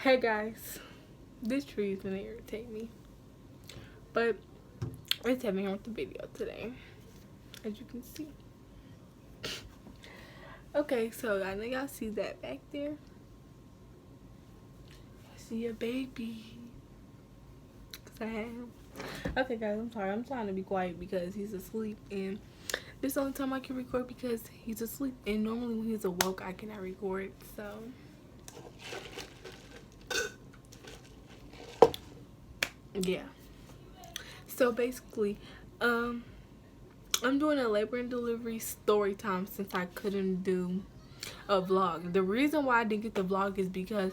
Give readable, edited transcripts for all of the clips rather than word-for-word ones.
Hey guys, this tree is gonna irritate me, but it's having with the video today, as you can see. Okay, so I know y'all see that back there. I see a baby, cause I have him. Okay, guys, I'm sorry. I'm trying to be quiet because he's asleep, and this is the only time I can record because he's asleep. And normally when he's awoke, I cannot record. So yeah. So basically, I'm doing a labor and delivery story time since I couldn't do a vlog. The reason why I didn't get the vlog is because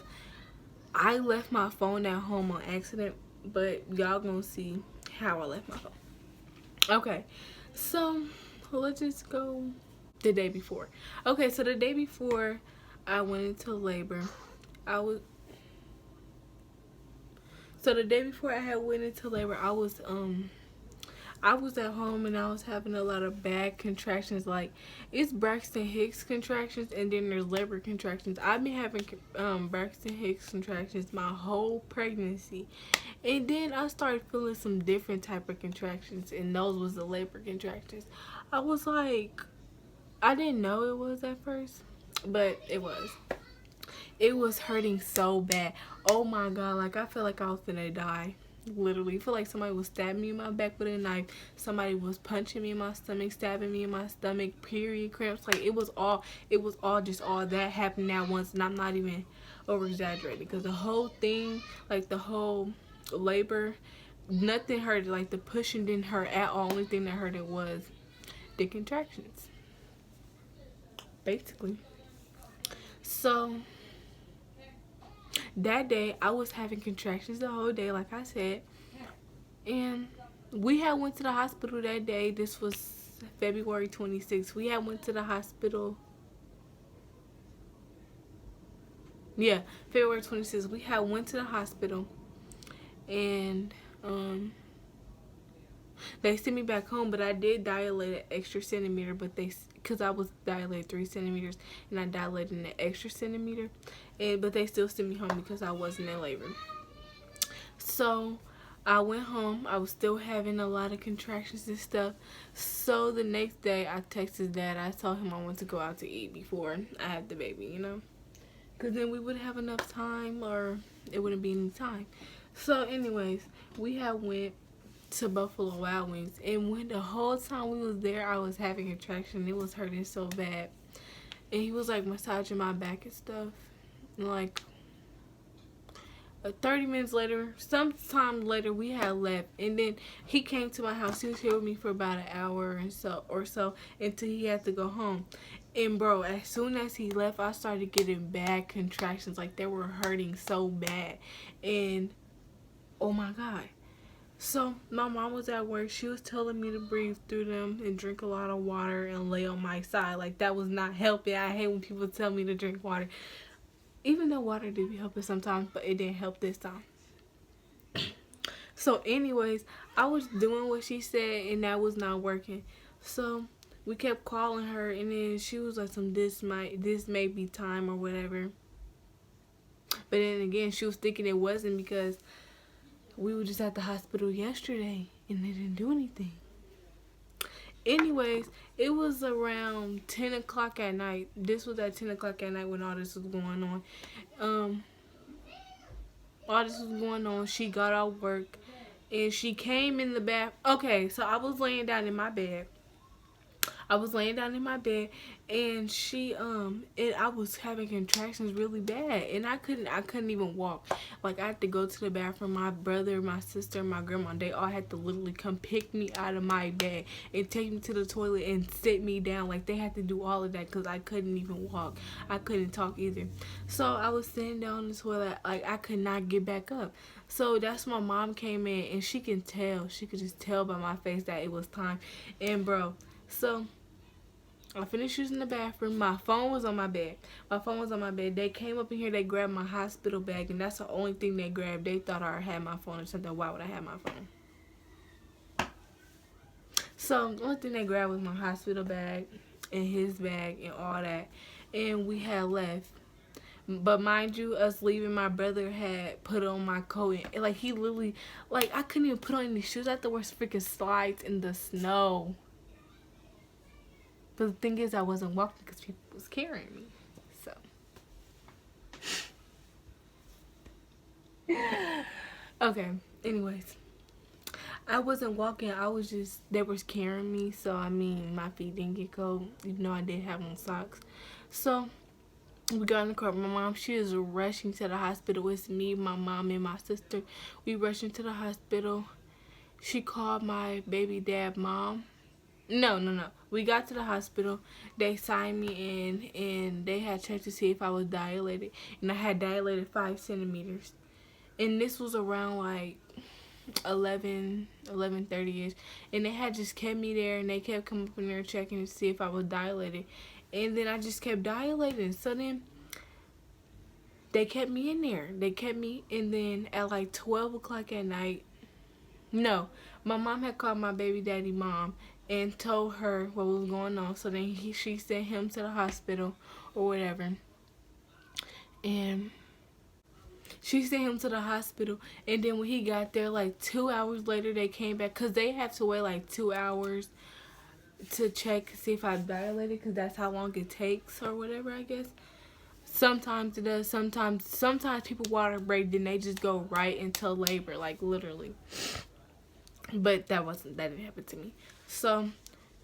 I left my phone at home on accident, but y'all gonna see how I left my phone. Okay, so let's just go the day before. Okay, so the day before I went into labor, I was so the day before I had went into labor, I was at home and I was having a lot of bad contractions. Like, it's Braxton Hicks contractions and then there's labor contractions. I've been having Braxton Hicks contractions my whole pregnancy. And then I started feeling some different type of contractions, and those was the labor contractions. I was like, I didn't know it was at first, but it was. It was hurting so bad. Oh my god, like I felt like I was gonna die. Literally, I feel like somebody was stabbing me in my back with a knife. Somebody was punching me in my stomach, stabbing me in my stomach. Period cramps. Like it was all just all that happening at once, and I'm not even over exaggerating because the whole thing, like the whole labor, nothing hurt. Like the pushing didn't hurt at all. Only thing that hurt it was the contractions, basically. So that day I was having contractions the whole day, like I said, and we had went to the hospital that day. This was February 26th. We had went to the hospital. Yeah, February 26th. We had went to the hospital, and they sent me back home, but I did dilate an extra centimeter, but because I was dilated 3 centimeters, and I dilated an extra centimeter, but they still sent me home because I wasn't in labor. So I went home. I was still having a lot of contractions and stuff. So the next day, I texted Dad. I told him I wanted to go out to eat before I had the baby, because then we wouldn't have enough time, or it wouldn't be any time. So anyways, we had went to Buffalo Wild Wings, and when the whole time we was there, I was having contraction. It was hurting so bad, and he was like massaging my back and stuff. And like 30 minutes later, sometime later, we had left, and then he came to my house. He was here with me for about an hour or so until he had to go home. And bro, as soon as he left, I started getting bad contractions. Like they were hurting so bad, and oh my god. So my mom was at work. She was telling me to breathe through them and drink a lot of water and lay on my side. Like that was not helping. I hate when people tell me to drink water. Even though water did be helping sometimes, but it didn't help this time. So anyways, I was doing what she said and that was not working. So we kept calling her, and then she was like this may be time or whatever. But then again, she was thinking it wasn't because we were just at the hospital yesterday and they didn't do anything. Anyways, it was around 10 o'clock at night. This was at 10 o'clock at night when all this was going on. All this was going on. She got off work and she came in the bath. Okay, so I was laying down in my bed. And I was having contractions really bad, and I couldn't even walk. Like I had to go to the bathroom. My brother, my sister, my grandma, they all had to literally come pick me out of my bed and take me to the toilet and sit me down. Like they had to do all of that because I couldn't even walk. I couldn't talk either. So I was sitting down in the toilet, like I could not get back up. So that's when my mom came in, and she could just tell by my face that it was time. And bro, so I finished using the bathroom. My phone was on my bed. They came up in here. They grabbed my hospital bag, and that's the only thing they grabbed. They thought I had my phone or something. Why would I have my phone? So the only thing they grabbed was my hospital bag and his bag and all that. And we had left. But mind you, us leaving, my brother had put on my coat. And like, he literally, like, I couldn't even put on any shoes. I had to wear freaking slides in the snow. But the thing is, I wasn't walking because people was carrying me. So. Okay, anyways. I wasn't walking. I was just, they was carrying me. So, I mean, my feet didn't get cold. Even though I did have on socks. So, we got in the car. My mom, she is rushing to the hospital. It's me, my mom, and my sister. We rushing to the hospital. She called my baby dad mom. No. We got to the hospital. They signed me in, and they had checked to see if I was dilated. And I had dilated 5 centimeters. And this was around like 11:30ish. And they had just kept me there, and they kept coming up in there checking to see if I was dilated. And then I just kept dilating. So then they kept me in there. They kept me, and then at like 12 o'clock at night, no, my mom had called my baby daddy mom and told her what was going on. So then she sent him to the hospital or whatever. And she sent him to the hospital. And then when he got there, like 2 hours later, they came back. Because they have to wait like 2 hours to check, see if I dilated. Because that's how long it takes or whatever, I guess. Sometimes it does. Sometimes people water break, then they just go right into labor, like literally. But that didn't happen to me. So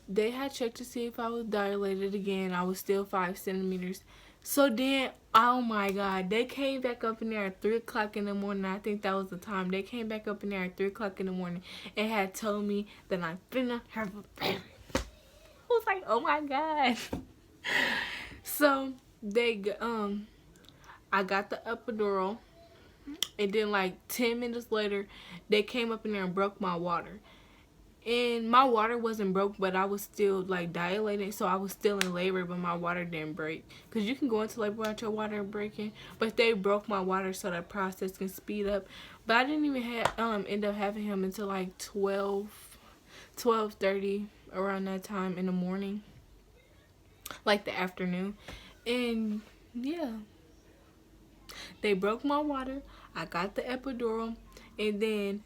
they had checked to see if I was dilated again. I was still 5 centimeters. So then, oh my God, they came back up in there at 3 o'clock in the morning. I think that was the time. They came back up in there at 3 o'clock in the morning and had told me that I'm finna have a baby. I was like, oh my God. So I got the epidural, and then like 10 minutes later, they came up in there and broke my water. And my water wasn't broke, but I was still like dilating, so I was still in labor, but my water didn't break. Because you can go into labor without your water breaking, but they broke my water so that process can speed up. But I didn't even end up having him until like 12:30, around that time in the morning, like the afternoon. And yeah, they broke my water. I got the epidural, and then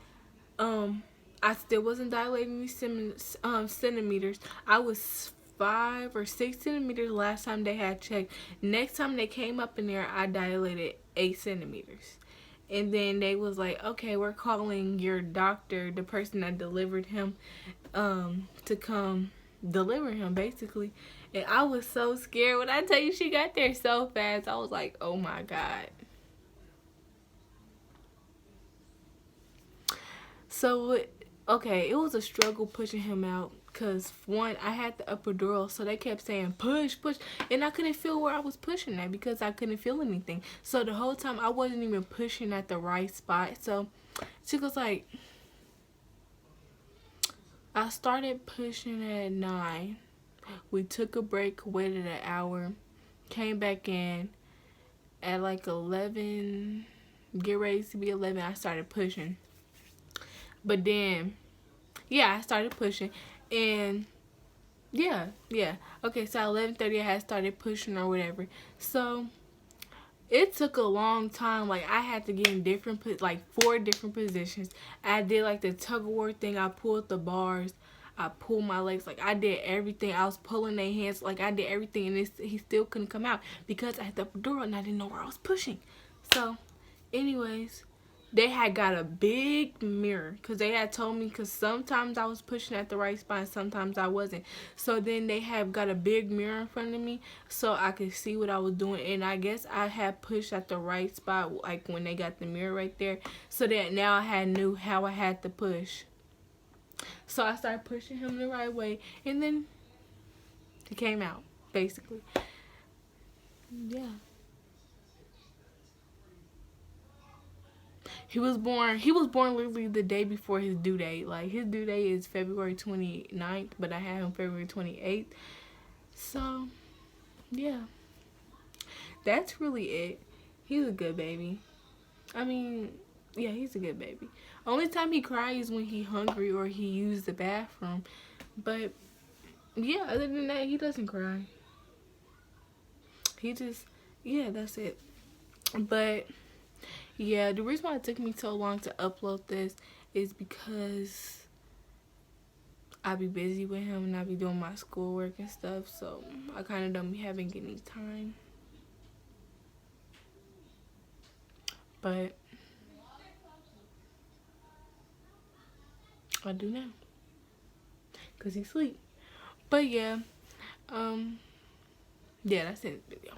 I still wasn't dilating these centimeters. I was 5 or 6 centimeters last time they had checked. Next time they came up in there, I dilated 8 centimeters. And then they was like, okay, we're calling your doctor, the person that delivered him, to come deliver him, basically. And I was so scared. When I tell you she got there so fast, I was like, oh my God. So, okay, it was a struggle pushing him out. Because, one, I had the epidural, so they kept saying, push, push. And I couldn't feel where I was pushing at because I couldn't feel anything. So, the whole time, I wasn't even pushing at the right spot. So, she was like, I started pushing at 9. We took a break, waited an hour, came back in at like 11, get ready to be 11, I started pushing. But then, yeah, I started pushing, and yeah. Okay, so at 11:30, I had started pushing or whatever. So it took a long time. Like, I had to get in like 4 different positions. I did like the tug of war thing. I pulled the bars. I pulled my legs. Like, I did everything. I was pulling their hands. Like, I did everything, and he still couldn't come out because I had the epidural and I didn't know where I was pushing. So, anyways, they had got a big mirror because they had told me, because sometimes I was pushing at the right spot and sometimes I wasn't. So then they had got a big mirror in front of me so I could see what I was doing. And I guess I had pushed at the right spot, like when they got the mirror right there, so that now I knew how I had to push. So I started pushing him the right way, and then he came out, basically. Yeah. He was born literally the day before his due date. Like, his due date is February 29th, but I had him February 28th. So, yeah. That's really it. He's a good baby. I mean, yeah, he's a good baby. Only time he cries is when he hungry or he used the bathroom. But, yeah, other than that, he doesn't cry. He just, yeah, that's it. But yeah, the reason why it took me so long to upload this is because I be busy with him and I be doing my schoolwork and stuff, so I kind of don't be having any time. But I do now, cause he sleep. But yeah, yeah, that's it. Video.